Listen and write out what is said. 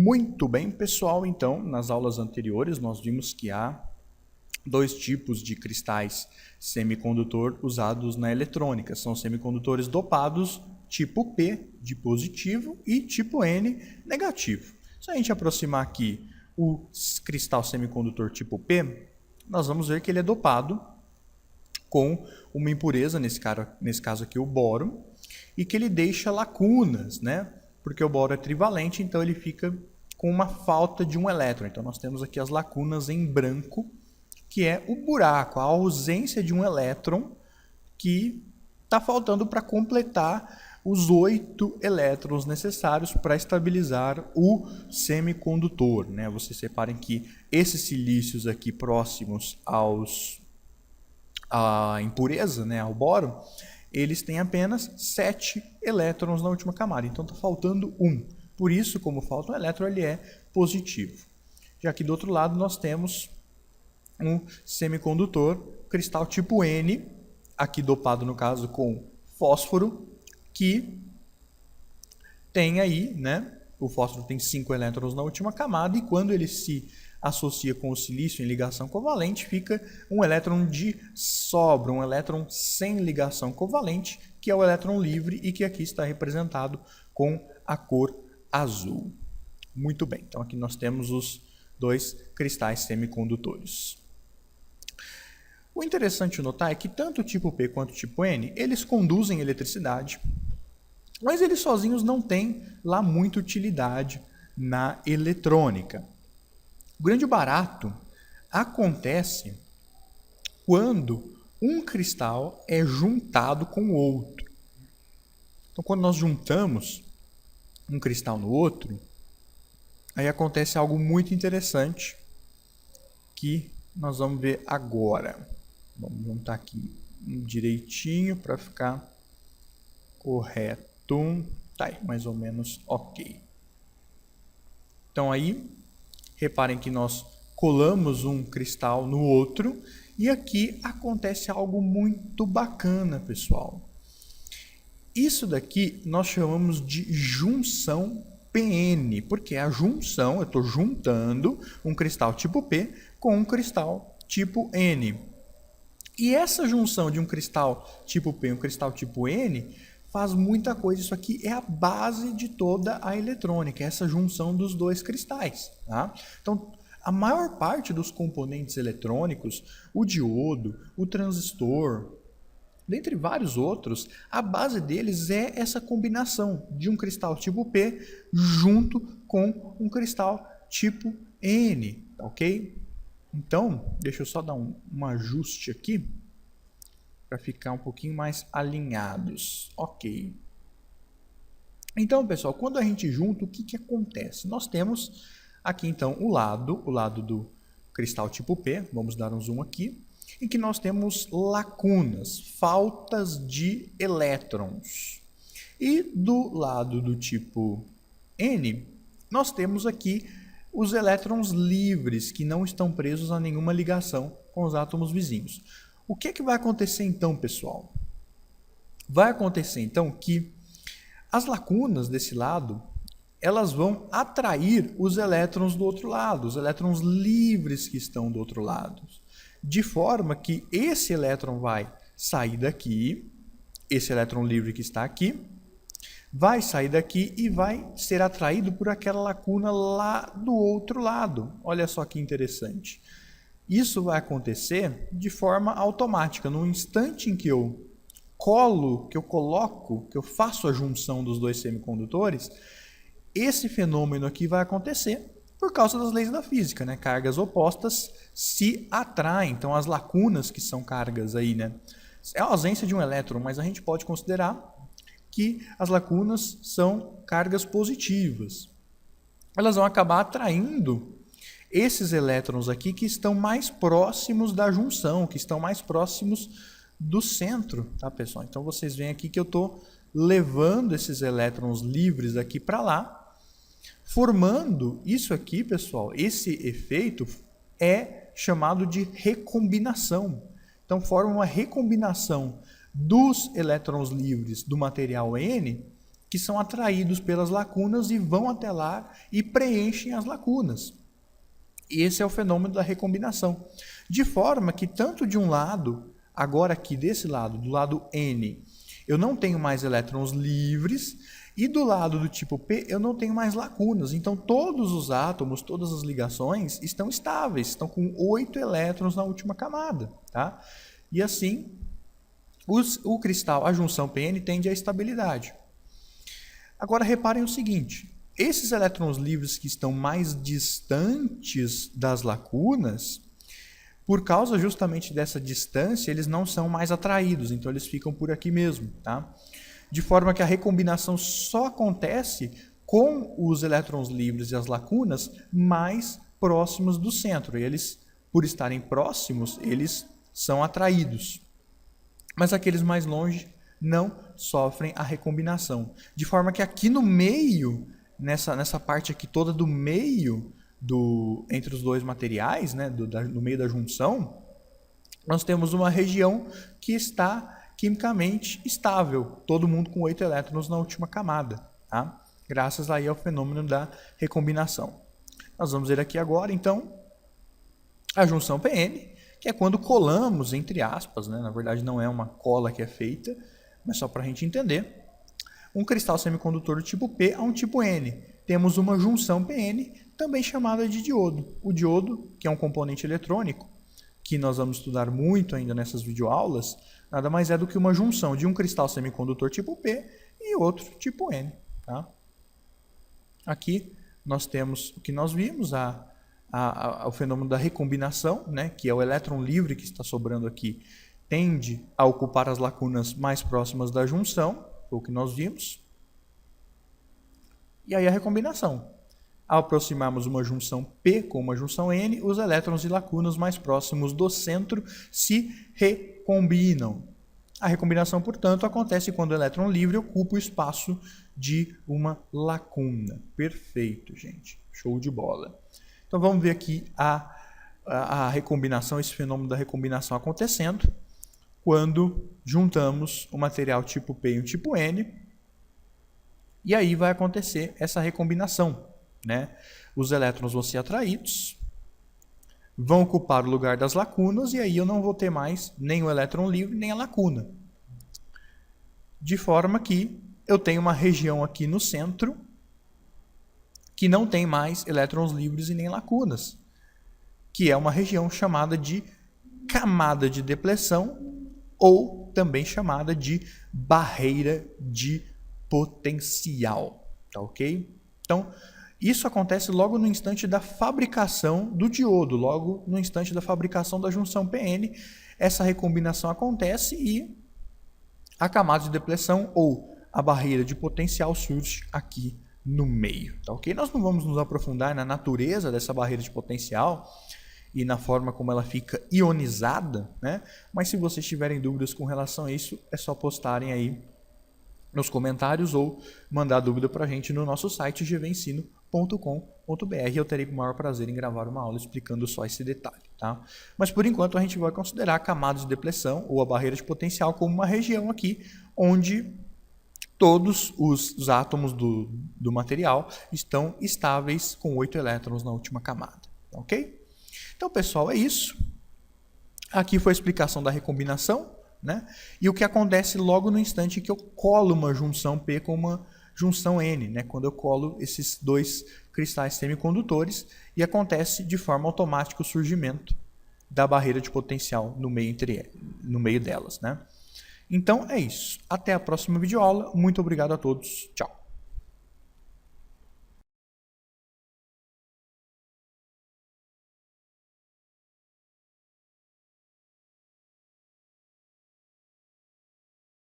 Muito bem, pessoal. Então, nas aulas anteriores, nós vimos que há dois tipos de cristais semicondutor usados na eletrônica. São semicondutores dopados tipo P, de positivo, e tipo N, negativo. Se a gente aproximar aqui o cristal semicondutor tipo P, nós vamos ver que ele é dopado com uma impureza, nesse caso aqui o boro, e que ele deixa lacunas, né? Porque o boro é trivalente, então ele fica com uma falta de um elétron. Então nós temos aqui as lacunas em branco, que é o buraco, a ausência de um elétron que está faltando para completar os 8 elétrons necessários para estabilizar o semicondutor, né? Vocês reparem que esses silícios aqui próximos à impureza, né, ao boro, eles têm apenas 7 elétrons na última camada, então está faltando 1. Por isso, como falta um elétron, ele é positivo. Já que do outro lado nós temos um semicondutor cristal tipo N, aqui dopado no caso com fósforo, que tem aí, né? O fósforo tem 5 elétrons na última camada, e quando ele se associa com o silício em ligação covalente, fica um elétron de sobra, um elétron sem ligação covalente, que é o elétron livre e que aqui está representado com a cor azul. Muito bem, então aqui nós temos os dois cristais semicondutores. O interessante notar é que tanto o tipo P quanto o tipo N, eles conduzem eletricidade, mas eles sozinhos não têm lá muita utilidade na eletrônica. O grande barato acontece quando um cristal é juntado com o outro. Então, quando nós juntamos um cristal no outro, aí acontece algo muito interessante que nós vamos ver agora. Vamos juntar aqui direitinho para ficar correto. Tá aí, mais ou menos ok. Então aí, reparem que nós colamos um cristal no outro e aqui acontece algo muito bacana, pessoal. Isso daqui nós chamamos de junção PN, porque é a junção, eu estou juntando um cristal tipo P com um cristal tipo N. E essa junção de um cristal tipo P e um cristal tipo N faz muita coisa. Isso aqui é a base de toda a eletrônica, essa junção dos dois cristais. Tá? Então, a maior parte dos componentes eletrônicos, o diodo, o transistor, dentre vários outros, a base deles é essa combinação de um cristal tipo P junto com um cristal tipo N, ok? Então, deixa eu só dar um ajuste aqui para ficar um pouquinho mais alinhados. Ok. Então, pessoal, quando a gente junta, o que acontece? Nós temos aqui, então, o lado do cristal tipo P, vamos dar um zoom aqui, em que nós temos lacunas, faltas de elétrons. E do lado do tipo N, nós temos aqui os elétrons livres, que não estão presos a nenhuma ligação com os átomos vizinhos. O que vai acontecer então, pessoal? Vai acontecer então que as lacunas desse lado, elas vão atrair os elétrons do outro lado, os elétrons livres que estão do outro lado. De forma que esse elétron vai sair daqui, esse elétron livre que está aqui, vai sair daqui e vai ser atraído por aquela lacuna lá do outro lado. Olha só que interessante. Isso vai acontecer de forma automática. No instante em que eu coloco, que eu faço a junção dos dois semicondutores, esse fenômeno aqui vai acontecer por causa das leis da física, né? Cargas opostas se atraem. Então, as lacunas, que são cargas aí, né? É a ausência de um elétron, mas a gente pode considerar que as lacunas são cargas positivas. Elas vão acabar atraindo esses elétrons aqui que estão mais próximos da junção, que estão mais próximos do centro, tá, pessoal? Então, vocês veem aqui que eu estou levando esses elétrons livres aqui para lá, formando isso aqui, pessoal. Esse efeito é chamado de recombinação. Então, forma uma recombinação dos elétrons livres do material N, que são atraídos pelas lacunas e vão até lá e preenchem as lacunas. E esse é o fenômeno da recombinação. De forma que tanto de um lado, agora aqui desse lado, do lado N, eu não tenho mais elétrons livres, e do lado do tipo P eu não tenho mais lacunas. Então todos os átomos, todas as ligações estão estáveis, estão com 8 elétrons na última camada. Tá? E assim, o cristal, a junção PN, tende à estabilidade. Agora reparem o seguinte, esses elétrons livres que estão mais distantes das lacunas, por causa justamente dessa distância, eles não são mais atraídos, então eles ficam por aqui mesmo. Tá? De forma que a recombinação só acontece com os elétrons livres e as lacunas mais próximos do centro. E eles, por estarem próximos, eles são atraídos. Mas aqueles mais longe não sofrem a recombinação. De forma que aqui no meio, nessa parte aqui toda do meio, entre os dois materiais, né, no meio da junção, nós temos uma região que está quimicamente estável, todo mundo com 8 elétrons na última camada, tá? Graças aí ao fenômeno da recombinação. Nós vamos ver aqui agora, então, a junção PN, que é quando colamos, entre aspas, né? Na verdade não é uma cola que é feita, mas só para a gente entender, um cristal semicondutor do tipo P a um tipo N. Temos uma junção PN, também chamada de diodo. O diodo, que é um componente eletrônico, que nós vamos estudar muito ainda nessas videoaulas, nada mais é do que uma junção de um cristal semicondutor tipo P e outro tipo N. Tá? Aqui nós temos o que nós vimos, o fenômeno da recombinação, né, que é o elétron livre que está sobrando aqui, tende a ocupar as lacunas mais próximas da junção, foi o que nós vimos. E aí a recombinação. Ao aproximarmos uma junção P com uma junção N, os elétrons e lacunas mais próximos do centro se recombinam. A recombinação, portanto, acontece quando o elétron livre ocupa o espaço de uma lacuna. Perfeito, gente. Show de bola. Então vamos ver aqui a recombinação, esse fenômeno da recombinação acontecendo quando juntamos o material tipo P e o tipo N. E aí vai acontecer essa recombinação. Né? Os elétrons vão ser atraídos, vão ocupar o lugar das lacunas e aí eu não vou ter mais nem o elétron livre nem a lacuna. De forma que eu tenho uma região aqui no centro que não tem mais elétrons livres e nem lacunas, que é uma região chamada de camada de depleção ou também chamada de barreira de potencial. Tá ok? Então, isso acontece logo no instante da fabricação do diodo, logo no instante da fabricação da junção PN. Essa recombinação acontece e a camada de depleção ou a barreira de potencial surge aqui no meio. Tá ok? Nós não vamos nos aprofundar na natureza dessa barreira de potencial e na forma como ela fica ionizada, né? Mas se vocês tiverem dúvidas com relação a isso, é só postarem aí nos comentários ou mandar dúvida para a gente no nosso site gvensino.com.br. Eu terei o maior prazer em gravar uma aula explicando só esse detalhe. Tá? Mas por enquanto a gente vai considerar a camada de depleção ou a barreira de potencial como uma região aqui onde todos os átomos do material estão estáveis com 8 elétrons na última camada. Ok? Então, pessoal, é isso. Aqui foi a explicação da recombinação. Né? E o que acontece logo no instante que eu colo uma junção P com uma junção N, né? Quando eu colo esses dois cristais semicondutores e acontece de forma automática o surgimento da barreira de potencial no meio delas. Né? Então é isso. Até a próxima videoaula. Muito obrigado a todos. Tchau.